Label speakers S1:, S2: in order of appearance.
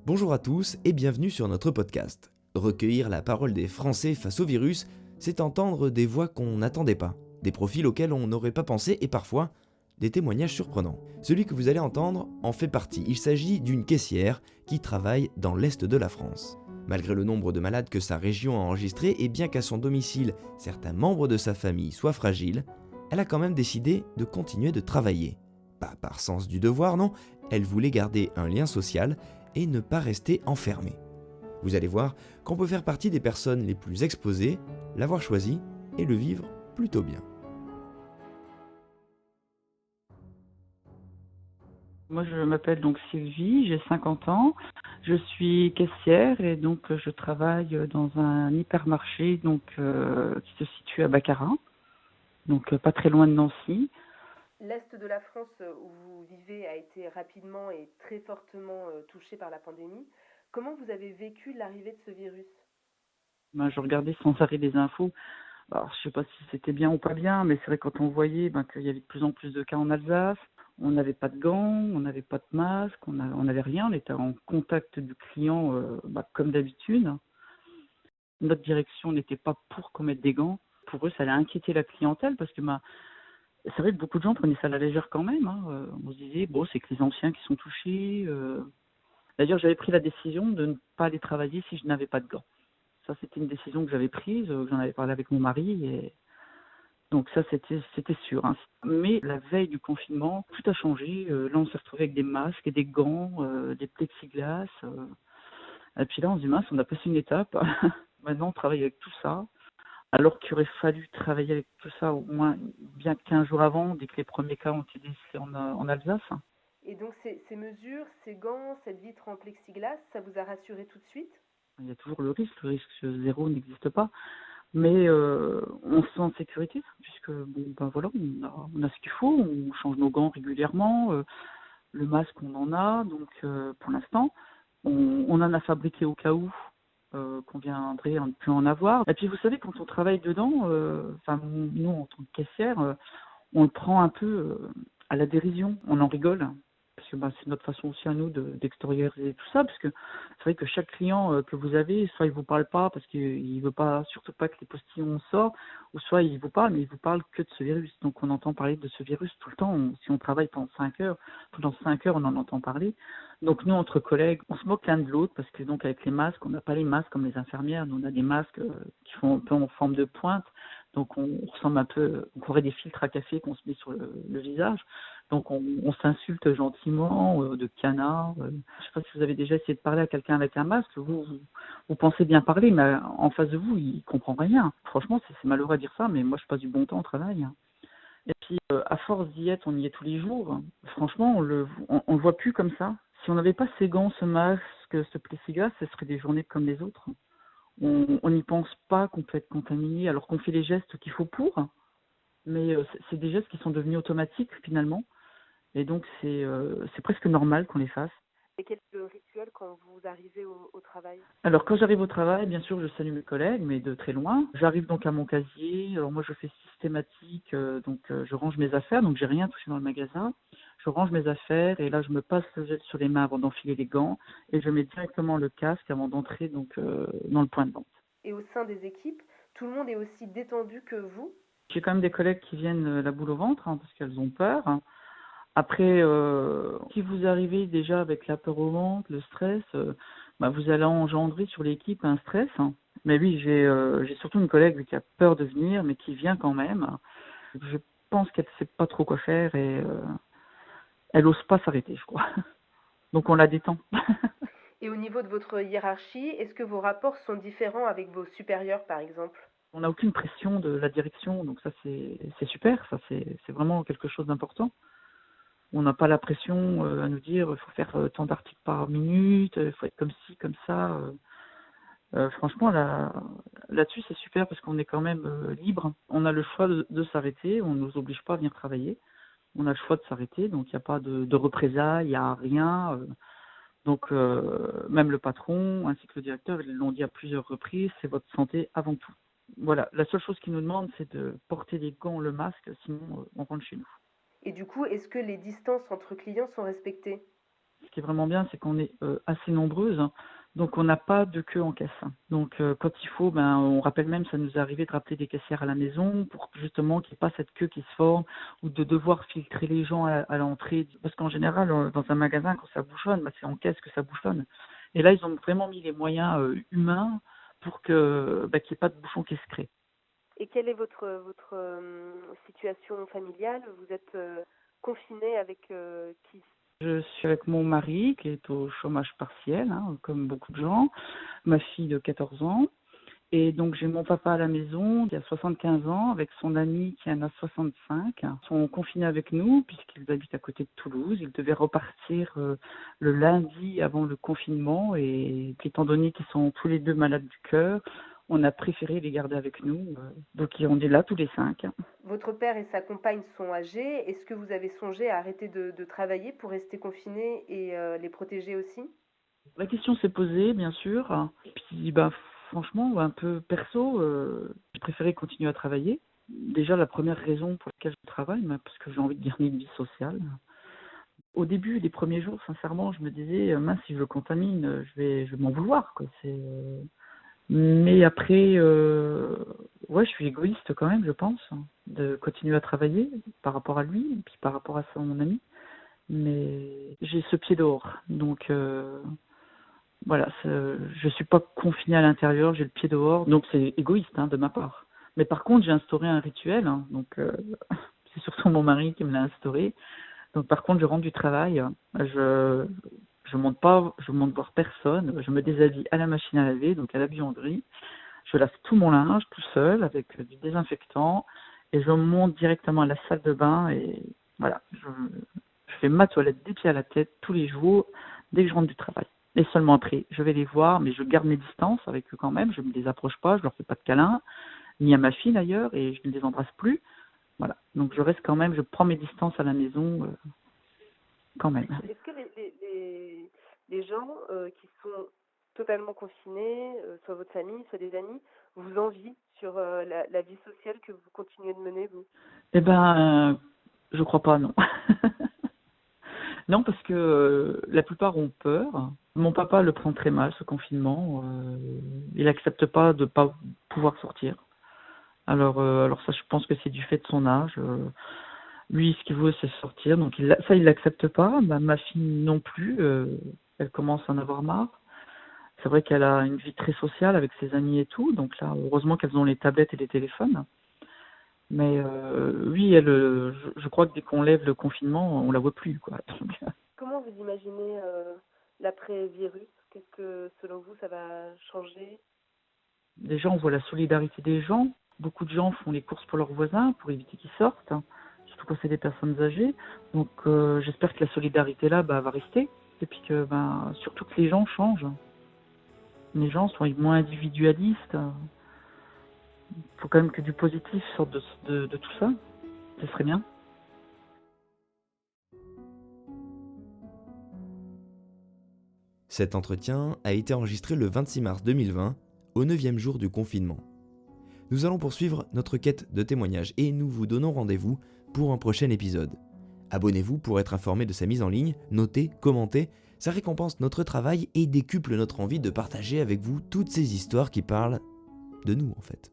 S1: Bonjour à tous et bienvenue sur notre podcast. Recueillir la parole des Français face au virus, c'est entendre des voix qu'on n'attendait pas, des profils auxquels on n'aurait pas pensé et parfois des témoignages surprenants. Celui que vous allez entendre en fait partie. Il s'agit d'une caissière qui travaille dans l'est de la France. Malgré le nombre de malades que sa région a enregistré et bien qu'à son domicile, certains membres de sa famille soient fragiles, elle a quand même décidé de continuer de travailler. Pas par sens du devoir, non, elle voulait garder un lien social et ne pas rester enfermée. Vous allez voir qu'on peut faire partie des personnes les plus exposées, l'avoir choisi et le vivre plutôt bien.
S2: Moi, je m'appelle donc Sylvie, j'ai 50 ans. Je suis caissière et donc je travaille dans un hypermarché qui se situe à Baccarat, pas très loin de Nancy.
S3: L'Est de la France où vous vivez a été rapidement et très fortement touché par la pandémie. Comment vous avez vécu l'arrivée de ce virus?
S2: Ben, je regardais sans arrêt les infos. Alors, je sais pas si c'était bien ou pas bien, mais c'est vrai quand on voyait qu'il y avait de plus en plus de cas en Alsace, on n'avait pas de gants, on n'avait pas de masque, on n'avait rien, on était en contact du client comme d'habitude. Notre direction n'était pas pour qu'on mette des gants. Pour eux, ça allait inquiéter la clientèle parce que c'est vrai que beaucoup de gens prenaient ça à la légère quand même. On se disait, bon, c'est que les anciens qui sont touchés. D'ailleurs, j'avais pris la décision de ne pas aller travailler si je n'avais pas de gants. Ça, c'était une décision que j'avais prise, que j'en avais parlé avec mon mari. Et donc ça, c'était sûr. Mais la veille du confinement, tout a changé. Là, on s'est retrouvé avec des masques et des gants, des plexiglas. Et puis là, on se dit, mince, on a passé une étape. Maintenant, on travaille avec tout ça. Alors qu'il aurait fallu travailler avec tout ça au moins bien 15 jours avant, dès que les premiers cas ont été décelés en Alsace.
S3: Et donc ces mesures, ces gants, cette vitre en plexiglas, ça vous a rassuré tout de suite?
S2: Il y a toujours le risque zéro n'existe pas, mais on se sent en sécurité, puisque voilà, on a ce qu'il faut, on change nos gants régulièrement, le masque on en a, donc pour l'instant, on en a fabriqué au cas où qu'on viendrait à ne plus en avoir. Et puis vous savez, quand on travaille dedans, nous en tant que caissière, on le prend un peu à la dérision, on en rigole, parce que c'est notre façon aussi à nous d'extérioriser tout ça, parce que c'est vrai que chaque client que vous avez, soit il vous parle pas parce qu'il veut pas, surtout pas que les postillons sortent, ou soit il vous parle, mais il vous parle que de ce virus. Donc on entend parler de ce virus tout le temps. Si on travaille pendant 5 heures, on en entend parler. Donc nous, entre collègues, on se moque l'un de l'autre, parce que donc avec les masques, on n'a pas les masques comme les infirmières, nous on a des masques qui font un peu en forme de pointe. Donc on ressemble un peu, on aurait des filtres à café qu'on se met sur le visage. Donc on s'insulte gentiment, de canard. Je ne sais pas si vous avez déjà essayé de parler à quelqu'un avec un masque. Vous pensez bien parler, mais en face de vous, il comprend rien. Franchement, c'est malheureux à dire ça, mais moi je passe du bon temps au travail. Et puis à force d'y être, on y est tous les jours. Franchement, on le voit plus comme ça. Si on n'avait pas ces gants, ce masque, ce plexiglas, ce serait des journées comme les autres. On n'y pense pas qu'on peut être contaminé alors qu'on fait les gestes qu'il faut pour, mais c'est des gestes qui sont devenus automatiques finalement, et donc c'est presque normal qu'on les fasse.
S3: Et quel est le rituel quand vous arrivez au travail?
S2: Alors quand j'arrive au travail, bien sûr, je salue mes collègues, mais de très loin. J'arrive donc à mon casier. Alors moi, je fais systématique, je range mes affaires, donc j'ai rien touché dans le magasin. Je range mes affaires et là, je me passe le gel sur les mains avant d'enfiler les gants et je mets directement le casque avant d'entrer dans le point de vente.
S3: Et au sein des équipes, tout le monde est aussi détendu que vous?
S2: J'ai quand même des collègues qui viennent la boule au ventre parce qu'elles ont peur. Après, si vous arrivez déjà avec la peur au ventre, le stress, vous allez engendrer sur l'équipe un stress. Mais oui, j'ai surtout une collègue qui a peur de venir, mais qui vient quand même. Je pense qu'elle ne sait pas trop quoi faire et elle n'ose pas s'arrêter, je crois. Donc on la détend.
S3: Et au niveau de votre hiérarchie, est-ce que vos rapports sont différents avec vos supérieurs, par exemple?
S2: On n'a aucune pression de la direction, donc ça c'est super, ça c'est vraiment quelque chose d'important. On n'a pas la pression à nous dire il faut faire tant d'articles par minute, il faut être comme ci, comme ça. Franchement, là-dessus, c'est super parce qu'on est quand même libre. On a le choix de s'arrêter, on ne nous oblige pas à venir travailler. On a le choix de s'arrêter, donc il n'y a pas de représailles, il n'y a rien. Même le patron ainsi que le directeur, ils l'ont dit à plusieurs reprises, c'est votre santé avant tout. Voilà, la seule chose qu'ils nous demandent, c'est de porter les gants, le masque, sinon on rentre chez nous.
S3: Et du coup, est-ce que les distances entre clients sont respectées?
S2: qui est vraiment bien, c'est qu'on est assez nombreuses, hein. Donc on n'a pas de queue en caisse. Donc quand il faut, on rappelle même, ça nous est arrivé de rappeler des caissières à la maison pour justement qu'il n'y ait pas cette queue qui se forme ou de devoir filtrer les gens à l'entrée. Parce qu'en général, dans un magasin, quand ça bouchonne, c'est en caisse que ça bouchonne. Et là, ils ont vraiment mis les moyens humains pour qu'il n'y ait pas de bouchon qui se crée.
S3: Et quelle est votre situation familiale? Vous êtes confiné avec qui?
S2: Je suis avec mon mari qui est au chômage partiel, hein, comme beaucoup de gens, ma fille de 14 ans. Et donc j'ai mon papa à la maison qui a 75 ans avec son ami qui en a 65. Ils sont confinés avec nous puisqu'ils habitent à côté de Toulouse. Ils devaient repartir le lundi avant le confinement et étant donné qu'ils sont tous les deux malades du cœur, on a préféré les garder avec nous. Donc on est là tous les 5.
S3: Votre père et sa compagne sont âgés. Est-ce que vous avez songé à arrêter de travailler pour rester confinés et les protéger aussi?
S2: La question s'est posée, bien sûr. Puis, franchement, un peu perso, je préférais continuer à travailler. Déjà, la première raison pour laquelle je travaille, parce que j'ai envie de garder une vie sociale. Au début, les premiers jours, sincèrement, je me disais, mince, si je le contamine, je vais m'en vouloir, quoi. Mais après, je suis égoïste quand même, je pense, de continuer à travailler par rapport à lui et puis par rapport à son ami. Mais j'ai ce pied dehors, donc voilà, je suis pas confinée à l'intérieur, j'ai le pied dehors, donc c'est égoïste de ma part. Mais par contre, j'ai instauré un rituel, donc c'est surtout mon mari qui me l'a instauré. Donc par contre, je rentre du travail, je monte voir personne, je me déshabille à la machine à laver, donc à la buanderie. Je lave tout mon linge tout seul avec du désinfectant et je monte directement à la salle de bain et voilà, je fais ma toilette des pieds à la tête tous les jours dès que je rentre du travail. Et seulement après, je vais les voir, mais je garde mes distances avec eux quand même, je ne me les approche pas, je leur fais pas de câlins, ni à ma fille d'ailleurs, et je ne les embrasse plus. Voilà, donc je reste quand même, je prends mes distances à la maison quand même.
S3: Est-ce que les gens qui sont totalement confinés, soit votre famille, soit des amis, vous envient sur la vie sociale que vous continuez de mener, vous?
S2: Je crois pas, non. Non, parce que la plupart ont peur. Mon papa le prend très mal, ce confinement. Il accepte pas de pas pouvoir sortir. Alors ça, je pense que c'est du fait de son âge. Lui, ce qu'il veut, c'est sortir. Donc il l'accepte pas. Ma fille non plus. Elle commence à en avoir marre. C'est vrai qu'elle a une vie très sociale avec ses amis et tout. Donc là, heureusement qu'elles ont les tablettes et les téléphones. Mais oui, je crois que dès qu'on lève le confinement, on la voit plus, quoi. Donc,
S3: comment vous imaginez l'après-virus? Qu'est-ce que, selon vous, ça va changer?
S2: Déjà, on voit la solidarité des gens. Beaucoup de gens font les courses pour leurs voisins pour éviter qu'ils sortent, surtout quand c'est des personnes âgées. Donc, j'espère que la solidarité là va rester. Et puis que, surtout que les gens changent. Les gens sont moins individualistes. Il faut quand même que du positif sorte de tout ça. Ce serait bien.
S1: Cet entretien a été enregistré le 26 mars 2020, au 9e jour du confinement. Nous allons poursuivre notre quête de témoignages et nous vous donnons rendez-vous pour un prochain épisode. Abonnez-vous pour être informé de sa mise en ligne, notez, commentez, ça récompense notre travail et décuple notre envie de partager avec vous toutes ces histoires qui parlent de nous en fait.